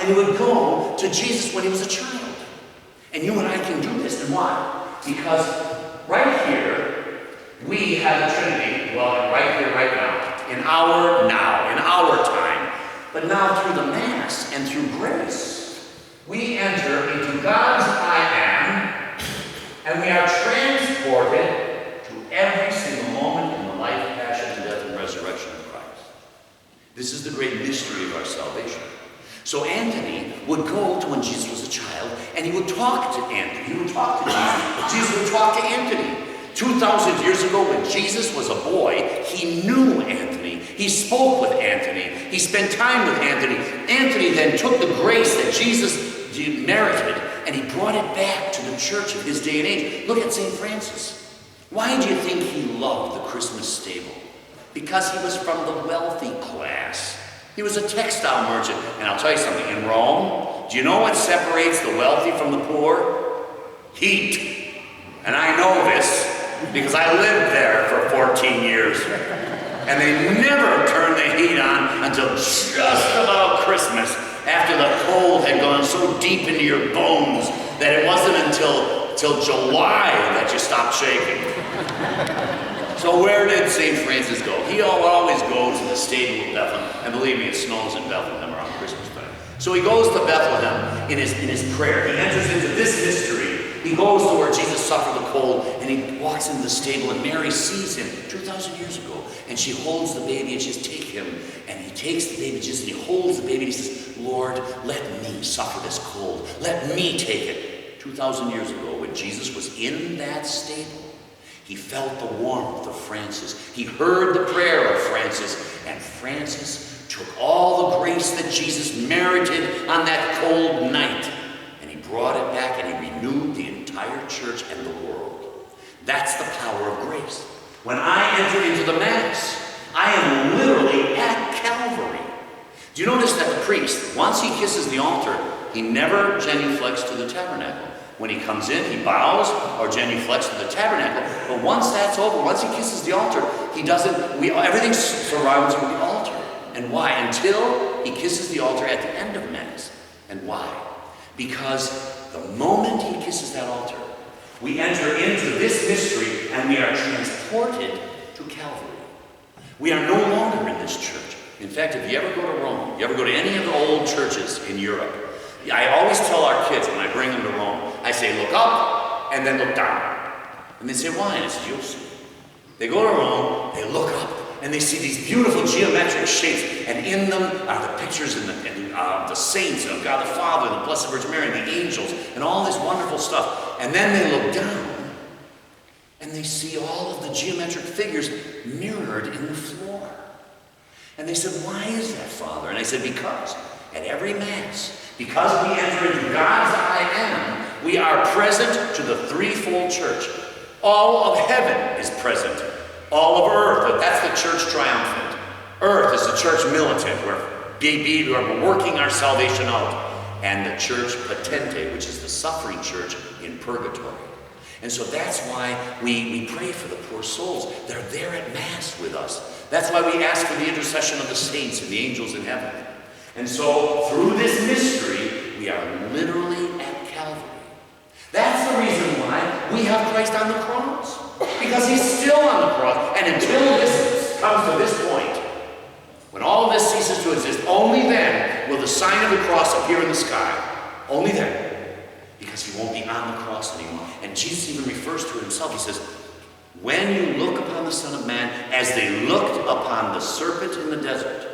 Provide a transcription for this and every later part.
and he would go to Jesus when he was a child. And you and I can do this. And why? Because right here, we have the Trinity, well, right here, right now, in our time. But now through the Mass and through grace, we enter into God's I am, and we are transported to every single moment in the life, passion, death, and resurrection of Christ. This is the great mystery of our salvation. So Anthony would go to when Jesus was a child, and he would talk to Anthony. He would talk to Jesus. Jesus would talk to Anthony. 2,000 years ago, when Jesus was a boy, he knew Anthony. He spoke with Anthony. He spent time with Anthony. Anthony then took the grace that Jesus merited, and he brought it back to the church of his day and age. Look at St. Francis. Why do you think he loved the Christmas stable? Because he was from the wealthy class. He was a textile merchant. And I'll tell you something, in Rome, do you know what separates the wealthy from the poor? Heat. And I know this because I lived there for 14 years. And they never turned the heat on until just about Christmas, after the cold had gone so deep into your bones that it wasn't until July that you stopped shaking. So where did St. Francis go? He always goes to the stable of Bethlehem. And believe me, it snows in Bethlehem around Christmas time. So he goes to Bethlehem in his prayer. He enters into this mystery. He goes to where Jesus suffered the cold, and he walks into the stable, and Mary sees him 2,000 years ago. And she holds the baby, and she says, take him. And he takes the baby Jesus, and he holds the baby, and he says, Lord, let me suffer this cold. Let me take it. 2,000 years ago, when Jesus was in that stable, he felt the warmth of Francis. He heard the prayer of Francis, and Francis took all the grace that Jesus merited on that cold night, and he brought it back, and he renewed the entire church and the world. That's the power of grace. When I enter into the Mass, I am literally at Calvary. Do you notice that the priest, once he kisses the altar, he never genuflects to the tabernacle. When he comes in, he bows or genuflects to the tabernacle. But once that's over, once he kisses the altar, he doesn't, everything surrounds him with the altar. And why? Until he kisses the altar at the end of Mass. And why? Because the moment he kisses that altar, we enter into this mystery and we are transported to Calvary. We are no longer in this church. In fact, if you ever go to Rome, you ever go to any of the old churches in Europe, I always tell our kids when I bring them to Rome, I say, look up and then look down. And they say, why? And I said, you'll see. They go to Rome, they look up, and they see these beautiful geometric shapes, and in them are the pictures and the saints of God the Father and the Blessed Virgin Mary and the angels and all this wonderful stuff. And then they look down and they see all of the geometric figures mirrored in the floor. And they said, why is that, Father? And I said, because at every Mass, because we enter into God's I am, we are present to the threefold church. All of heaven is present. All of earth, that's the church triumphant. Earth is the church militant. We're working our salvation out. And the church patente, which is the suffering church in purgatory. And so that's why we pray for the poor souls. They're there at Mass with us. That's why we ask for the intercession of the saints and the angels in heaven. And so through this mystery, we are literally at Calvary. That's the reason why we have Christ on the cross. Because he's still on the cross. And until this comes to this point, when all of this ceases to exist, only then will the sign of the cross appear in the sky. Only then. Because he won't be on the cross anymore. And Jesus even refers to it himself. He says, when you look upon the Son of Man, as they looked upon the serpent in the desert,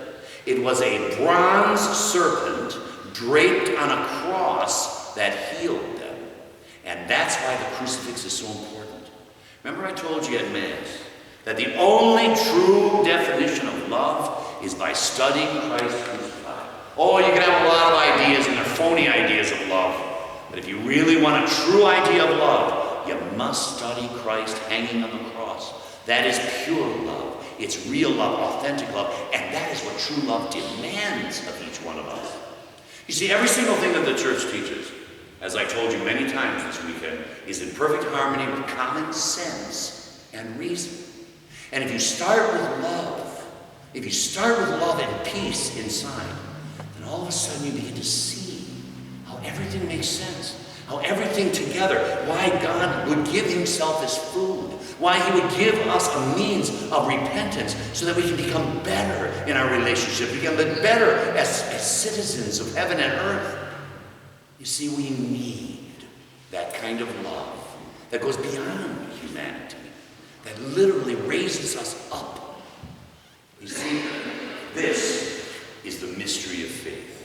it was a bronze serpent draped on a cross that healed them. And that's why the crucifix is so important. Remember I told you at Mass that the only true definition of love is by studying Christ crucified. Oh, you can have a lot of ideas, and they're phony ideas of love. But if you really want a true idea of love, you must study Christ hanging on the cross. That is pure love. It's real love, authentic love, and that is what true love demands of each one of us. You see, every single thing that the church teaches, as I told you many times this weekend, is in perfect harmony with common sense and reason. And if you start with love, and peace inside, then all of a sudden you begin to see everything makes sense. How everything together, why God would give himself as food, why he would give us a means of repentance so that we can become better in our relationship, become better as citizens of heaven and earth. You see, we need that kind of love that goes beyond humanity, that literally raises us up. You see, this is the mystery of faith.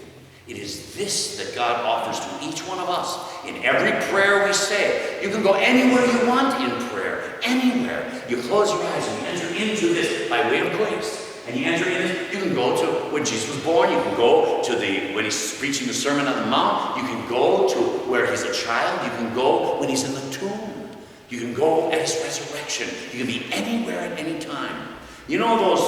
It is this that God offers to each one of us in every prayer we say. You can go anywhere you want in prayer, anywhere. You close your eyes and you enter into this by way of grace. And you enter in this. You can go to when Jesus was born. You can go to when he's preaching the Sermon on the Mount. You can go to where he's a child. You can go when he's in the tomb. You can go at his resurrection. You can be anywhere at any time. You know those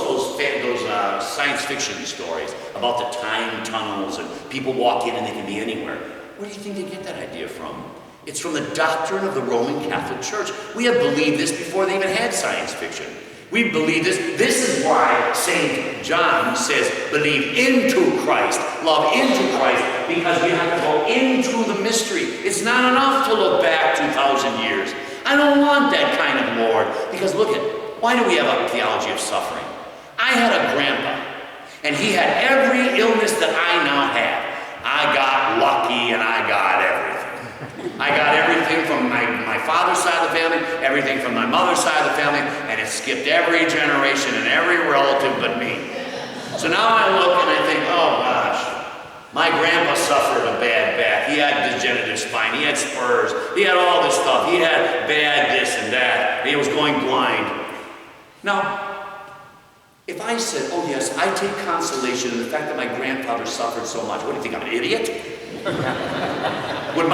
science fiction stories about the time tunnels and people walk in and they can be anywhere? Where do you think they get that idea from? It's from the doctrine of the Roman Catholic Church. We have believed this before they even had science fiction. We believe this. This is why St. John says, believe into Christ, love into Christ, because we have to go into the mystery. It's not enough to look back 2,000 years. I don't want that kind of Lord, because look at, why do we have a theology of suffering? I had a grandpa, and he had every illness that I now have. I got lucky, and I got everything. I got everything from my father's side of the family, everything from my mother's side of the family, and it skipped every generation and every relative but me. So now I look and I think, oh gosh, my grandpa suffered a bad back. He had degenerative spine. He had spurs. He had all this stuff. He had bad this and that. He was going blind. Now, if I said, oh yes, I take consolation in the fact that my grandfather suffered so much, what do you think, I'm an idiot? Would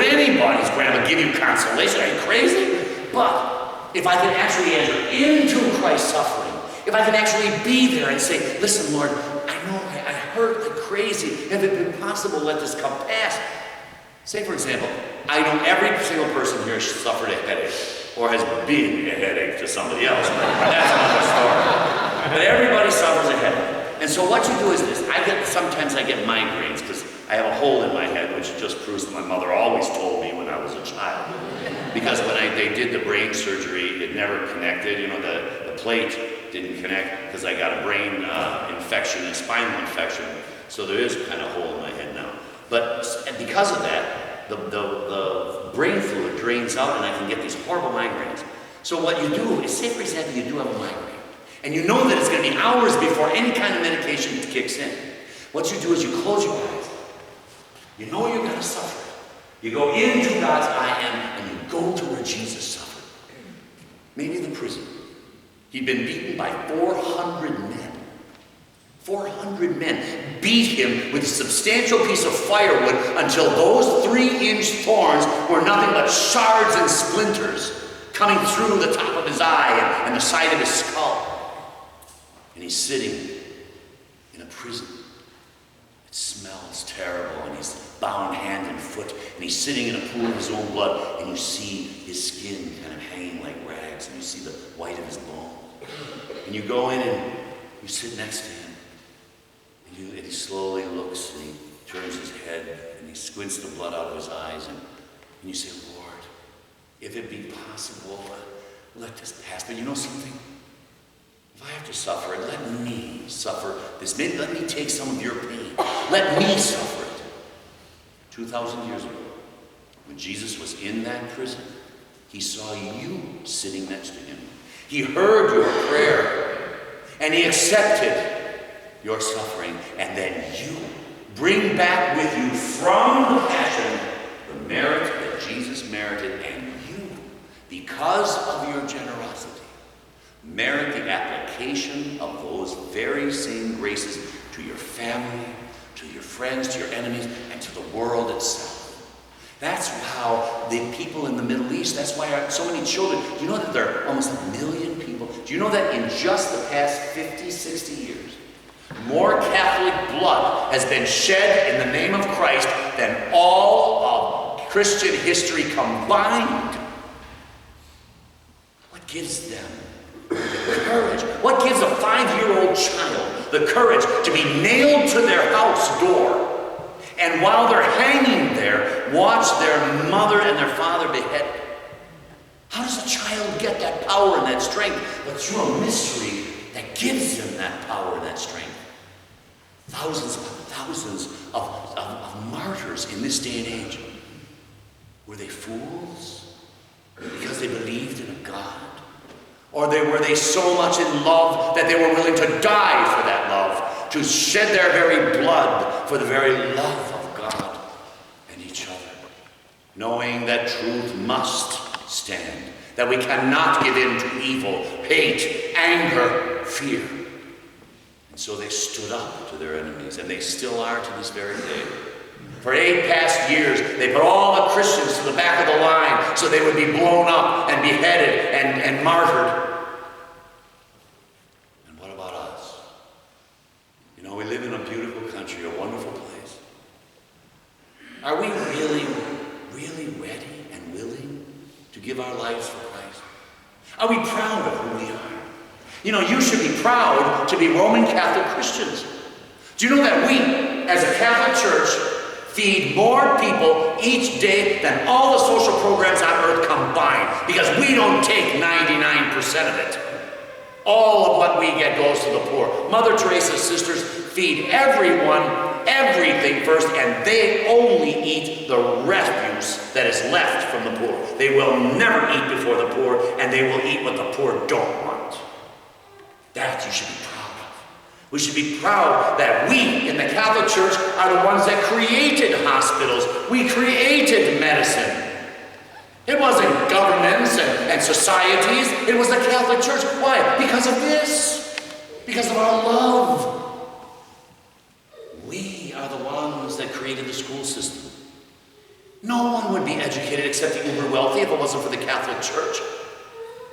anybody's grandpa give you consolation? Are you crazy? But if I can actually enter into Christ's suffering, if I can actually be there and say, listen, Lord, I know I hurt like crazy. If it been possible, let this come past. Say, for example, I know every single person here suffered a headache or has been a headache to somebody else. That's another story. But everybody suffers a headache. And so what you do is this. Sometimes I get migraines because I have a hole in my head, which just proves that my mother always told me when I was a child. Because when they did the brain surgery, it never connected. You know, the plate didn't connect because I got a brain infection, a spinal infection. So there is kind of a hole in my head now. But because of that, the brain fluid drains out and I can get these horrible migraines. So what you do is, say for example, you do have a migraine, and you know that it's going to be hours before any kind of medication kicks in. What you do is you close your eyes. You know you're going to suffer. You go into God's I am, and you go to where Jesus suffered. Maybe the prison. He'd been beaten by 400 men. 400 men beat him with a substantial piece of firewood until those 3-inch thorns were nothing but shards and splinters coming through the top of his eye and the side of his skull. And he's sitting in a prison. It smells terrible, and he's bound hand and foot, and he's sitting in a pool of his own blood, and you see his skin kind of hanging like rags, and you see the white of his bone. And you go in and you sit next to him. And he slowly looks, and he turns his head, and he squints the blood out of his eyes, and you say, Lord, if it be possible, let this pass. But you know something? If I have to suffer it, let me suffer this. Maybe let me take some of your pain. Let me suffer it. 2,000 years ago, when Jesus was in that prison, he saw you sitting next to him. He heard your prayer, and he accepted your suffering, and then you bring back with you from the passion the merit that Jesus merited, and you, because of your generosity, merit the application of those very same graces to your family, to your friends, to your enemies, and to the world itself. That's how the people in the Middle East, that's why so many children, do you know that there are almost 1 million people? Do you know that in just the past 50, 60 years, more Catholic blood has been shed in the name of Christ than all of Christian history combined? What gives them the courage? What gives a 5-year-old child the courage to be nailed to their house door and while they're hanging there, watch their mother and their father beheaded. How does a child get that power and that strength? But through a mystery that gives them that power and that strength. Thousands upon thousands of martyrs in this day and age. Were they fools because they believed in a God? Or were they so much in love that they were willing to die for that love, to shed their very blood for the very love of God and each other, knowing that truth must stand, that we cannot give in to evil, hate, anger, fear. And so they stood up to their enemies, and they still are to this very day. For 8 past years, they put all the Christians to the back of the line so they would be blown up and beheaded and martyred. And what about us? You know, we live in a beautiful country, a wonderful place. Are we really, really ready and willing to give our lives for Christ? Are we proud of who we are? You know, you should be proud to be Roman Catholic Christians. Do you know that we, as a Catholic Church, feed more people each day than all the social programs on earth combined, because we don't take 99% of it. All of what we get goes to the poor. Mother Teresa's sisters feed everyone everything first, and they only eat the refuse that is left from the poor. They will never eat before the poor, and they will eat what the poor don't want. That you should be proud of. We should be proud that we in the Catholic Church are the ones that created hospitals. We created medicine. It wasn't governments and societies. It was the Catholic Church. Why? Because of this. Because of our love. We are the ones that created the school system. No one would be educated except the uber wealthy if it wasn't for the Catholic Church.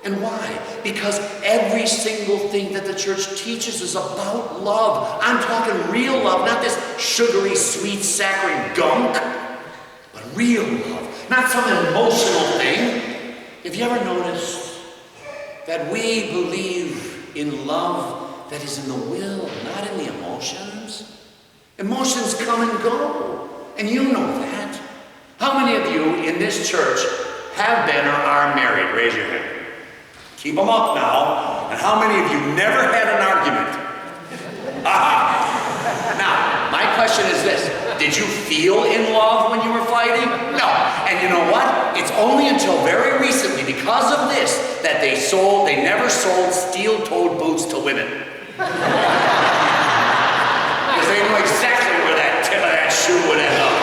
And why? Because every single thing that the church teaches is about love. I'm talking real love, not this sugary, sweet, saccharine gunk, but real love, not some emotional thing. Have you ever noticed that we believe in love that is in the will, not in the emotions? Emotions come and go, and you know that. How many of you in this church have been or are married? Raise your hand. Keep them up now. And how many of you never had an argument? Aha! Now, my question is this. Did you feel in love when you were fighting? No. And you know what? It's only until very recently, because of this, that they never sold steel-toed boots to women. Because they knew exactly where that tip of that shoe would end up.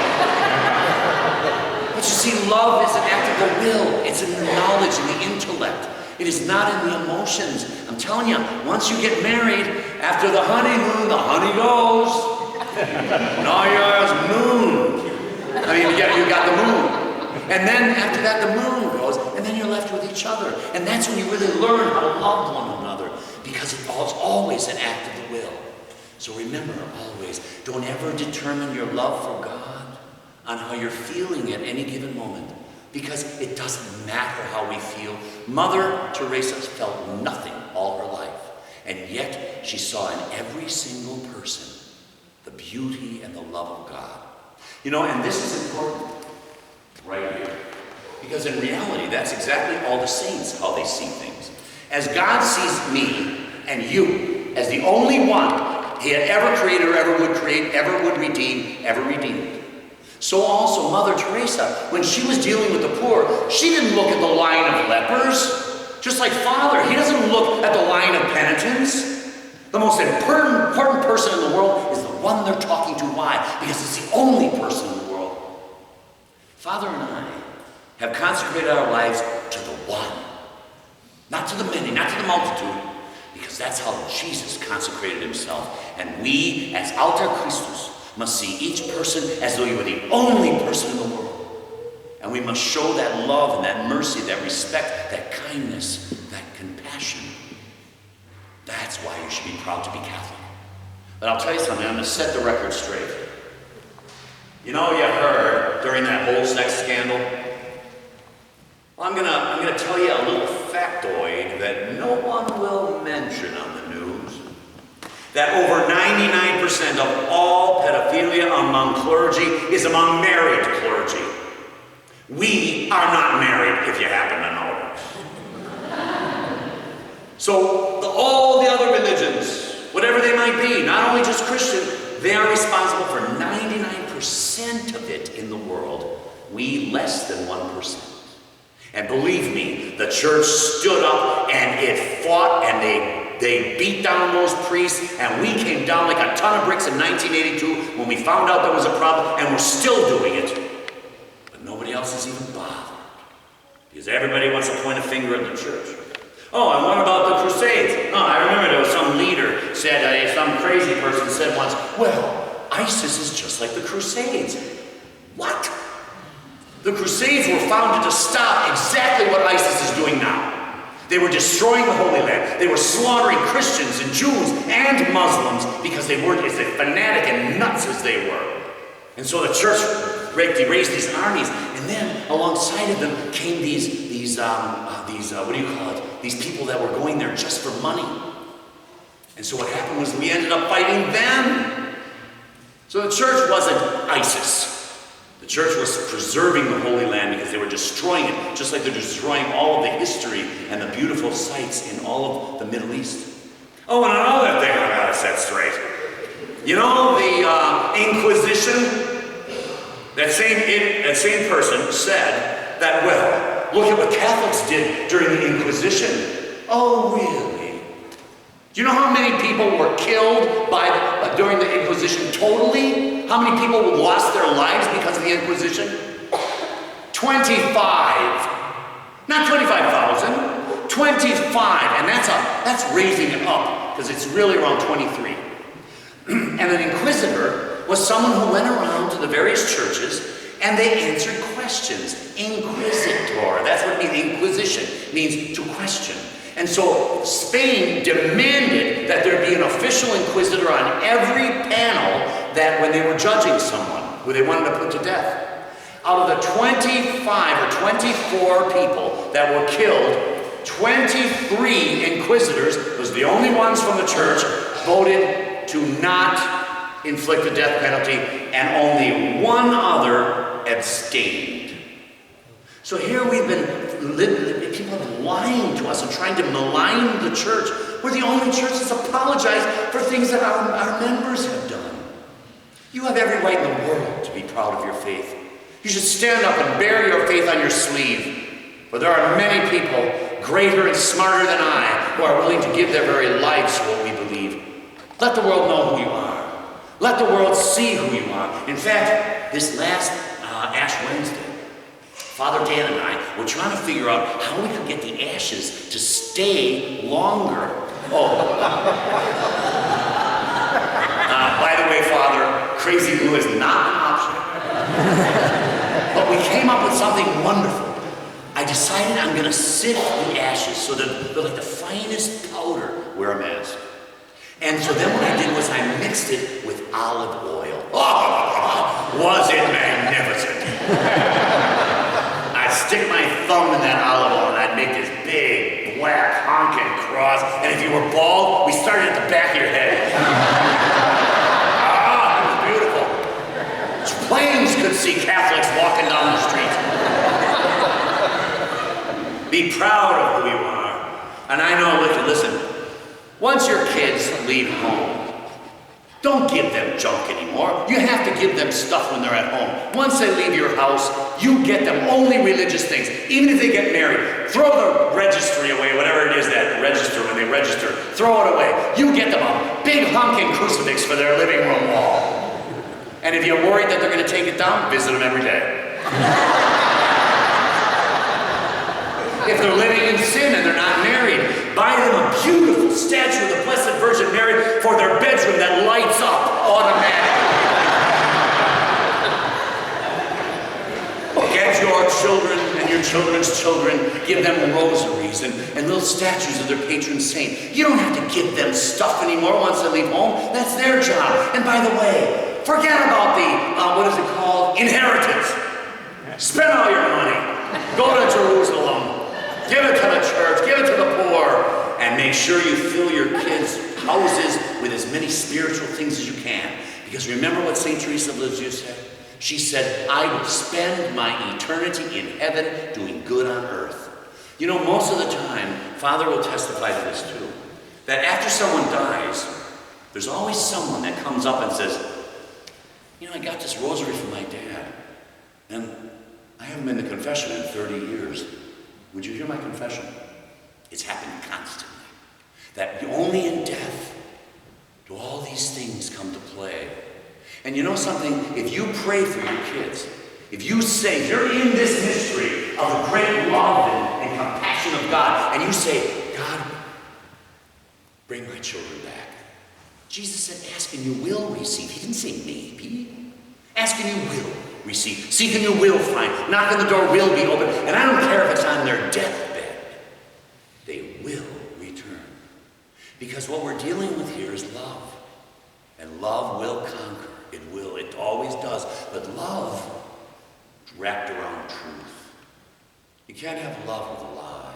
But you see, love is an act of the will. It's in the knowledge and the intellect. It is not in the emotions. I'm telling you, once you get married, after the honeymoon, the honey goes. No, yours moon. I mean, you got the moon. And then after that, the moon goes, and then you're left with each other. And that's when you really learn how to love one another, because it's always an act of the will. So remember, always, don't ever determine your love for God on how you're feeling at any given moment. Because it doesn't matter how we feel. Mother Teresa felt nothing all her life. And yet she saw in every single person the beauty and the love of God. You know, and this is important right here. Because in reality, that's exactly all the saints, how they see things. As God sees me and you as the only one he had ever created or ever would create, ever would redeem, ever redeemed. So also Mother Teresa, when she was dealing with the poor, she didn't look at the line of lepers. Just like Father, he doesn't look at the line of penitents. The most important person in the world is the one they're talking to. Why? Because it's the only person in the world. Father and I have consecrated our lives to the one. Not to the many, not to the multitude. Because that's how Jesus consecrated himself. And we, as alter Christus, must see each person as though you were the only person in the world. And we must show that love and that mercy, that respect, that kindness, that compassion. That's why you should be proud to be Catholic. But I'll tell you something, I'm going to set the record straight. You know, you heard during that whole sex scandal? Well, I'm going to tell you a little factoid that no one will mention on the news. that over 99% of all pedophilia among clergy is among married clergy. We are not married, if you happen to know. So all the other religions, whatever they might be, not only just Christian, they are responsible for 99% of it in the world. We less than 1%. And believe me, the church stood up and it fought, and they beat down those priests, and we came down like a ton of bricks in 1982 when we found out there was a problem, and we're still doing it. But nobody else is even bothered, because everybody wants to point a finger at the church. Oh, and what about the Crusades? Oh, I remember there was some leader said, some crazy person said once, well, ISIS is just like the Crusades. What? The Crusades were founded to stop exactly what ISIS is doing now. They were destroying the Holy Land. They were slaughtering Christians and Jews and Muslims because they weren't as fanatic and nuts as they were. And so the church raised these armies, and then alongside of them came these what do you call it? These people that were going there just for money. And so what happened was we ended up fighting them. So the church wasn't ISIS. The church was preserving the Holy Land because they were destroying it, just like they're destroying all of the history and the beautiful sites in all of the Middle East. Oh, and another thing I gotta set straight. You know, the Inquisition, that same person said that, well, look at what Catholics did during the Inquisition. Oh, really? Do you know how many people were killed during the Inquisition totally? How many people lost their lives because of the Inquisition? 25. Not 25,000. 25. And that's raising it up, because it's really around 23. And an inquisitor was someone who went around to the various churches and they answered questions. Inquisitor. That's what it means. Inquisition means to question. And so Spain demanded that there be an official inquisitor on every panel that when they were judging someone who they wanted to put to death. Out of the 25 or 24 people that were killed, 23 inquisitors, those are the only ones from the church, voted to not inflict the death penalty, and only one other abstained. So here we've been people have been lying to us and trying to malign the church. We're the only church that's apologized for things that our members have done. You have every right in the world to be proud of your faith. You should stand up and bear your faith on your sleeve. For there are many people greater and smarter than I who are willing to give their very lives for what we believe. Let the world know who you are. Let the world see who you are. In fact, this last Ash Wednesday, Father Dan and I were trying to figure out how we could get the ashes to stay longer. Oh. By the way, Father, crazy glue is not an option. But we came up with something wonderful. I decided I'm going to sift the ashes so that they're like the finest powder. Wear a mask. And so then what I did was I mixed it with olive oil. Oh, was it magnificent? I'd stick my thumb in that olive oil and I'd make this big, black, honking cross. And if you were bald, we started at the back of your head. It was beautiful. Planes could see Catholics walking down the street. Be proud of who you are. And I know, listen, once your kids leave home, don't give them junk anymore. You have to give them stuff when they're at home. Once they leave your house, you get them only religious things. Even if they get married, throw the registry away, whatever it is that register when they register, throw it away. You get them a big honking crucifix for their living room wall. And if you're worried that they're going to take it down, visit them every day. If they're living in sin and they're not married, buy them a beautiful statue of the Blessed Virgin Mary for their bedroom that lights up automatically. Get your children and your children's children, give them rosaries and little statues of their patron saint. You don't have to give them stuff anymore once they leave home. That's their job. And by the way, forget about the, what is it called? Inheritance. Spend all your money. Go to Jerusalem. Give it to the church, give it to the poor, and make sure you fill your kids' houses with as many spiritual things as you can. Because remember what St. Teresa of Lisieux said? She said, I will spend my eternity in heaven doing good on earth. You know, most of the time, Father will testify to this too, that after someone dies, there's always someone that comes up and says, you know, I got this rosary from my dad, and I haven't been to confession in 30 years. Would you hear my confession? It's happened constantly. That only in death do all these things come to play. And you know something? If you pray for your kids, if you say, you're in this mystery of the great love and compassion of God, and you say, God, bring my children back. Jesus said, ask and you will receive. He didn't say maybe. Ask and you will receive. Seek and you will find. Knock on the door will be open. And I don't care if it's on their deathbed. They will return. Because what we're dealing with here is love. And love will conquer. It will. It always does. But love is wrapped around truth. You can't have love with a lie.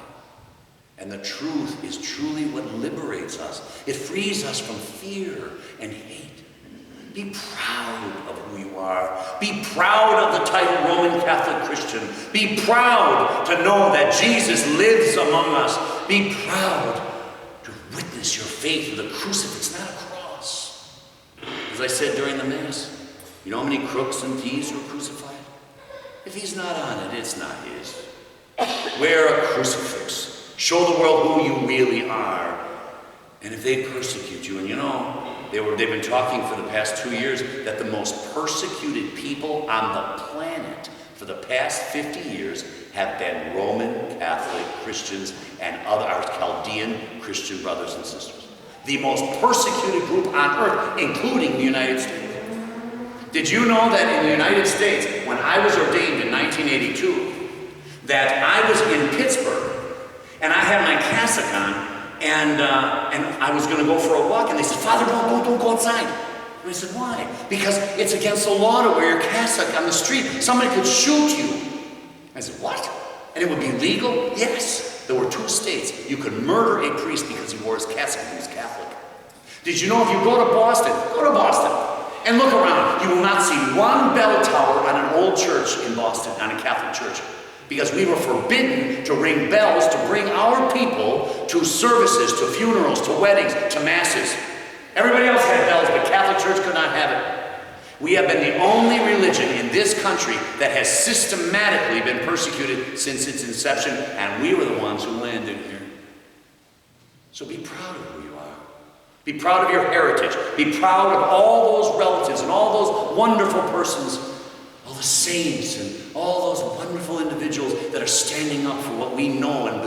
And the truth is truly what liberates us. It frees us from fear and hate. Be proud of who you are. Be proud of the title Roman Catholic Christian. Be proud to know that Jesus lives among us. Be proud to witness your faith with a crucifix, not a cross. As I said during the Mass, you know how many crooks and thieves were crucified? If he's not on it, it's not his. Wear a crucifix. Show the world who you really are. And if they persecute you, and you know, they've been talking for the past 2 years that the most persecuted people on the planet for the past 50 years have been Roman Catholic Christians and our Chaldean Christian brothers and sisters. The most persecuted group on earth, including the United States. Did you know that in the United States, when I was ordained in 1982, that I was in Pittsburgh, and I had my cassock on, and I was going to go for a walk, and they said, Father, don't go outside. And I said, why? Because it's against the law to wear your cassock on the street. Somebody could shoot you. I said, what? And it would be legal? Yes. There were 2 states. You could murder a priest because he wore his cassock and he was Catholic. Did you know if you go to Boston, and look around, you will not see one bell tower on an old church in Boston, on a Catholic church. Because we were forbidden to ring bells to bring our people to services, to funerals, to weddings, to masses. Everybody else had bells, but Catholic Church could not have it. We have been the only religion in this country that has systematically been persecuted since its inception, and we were the ones who landed here. So be proud of who you are. Be proud of your heritage. Be proud of all those relatives and all those wonderful persons, all the saints and all those wonderful individuals that are standing up for what we know and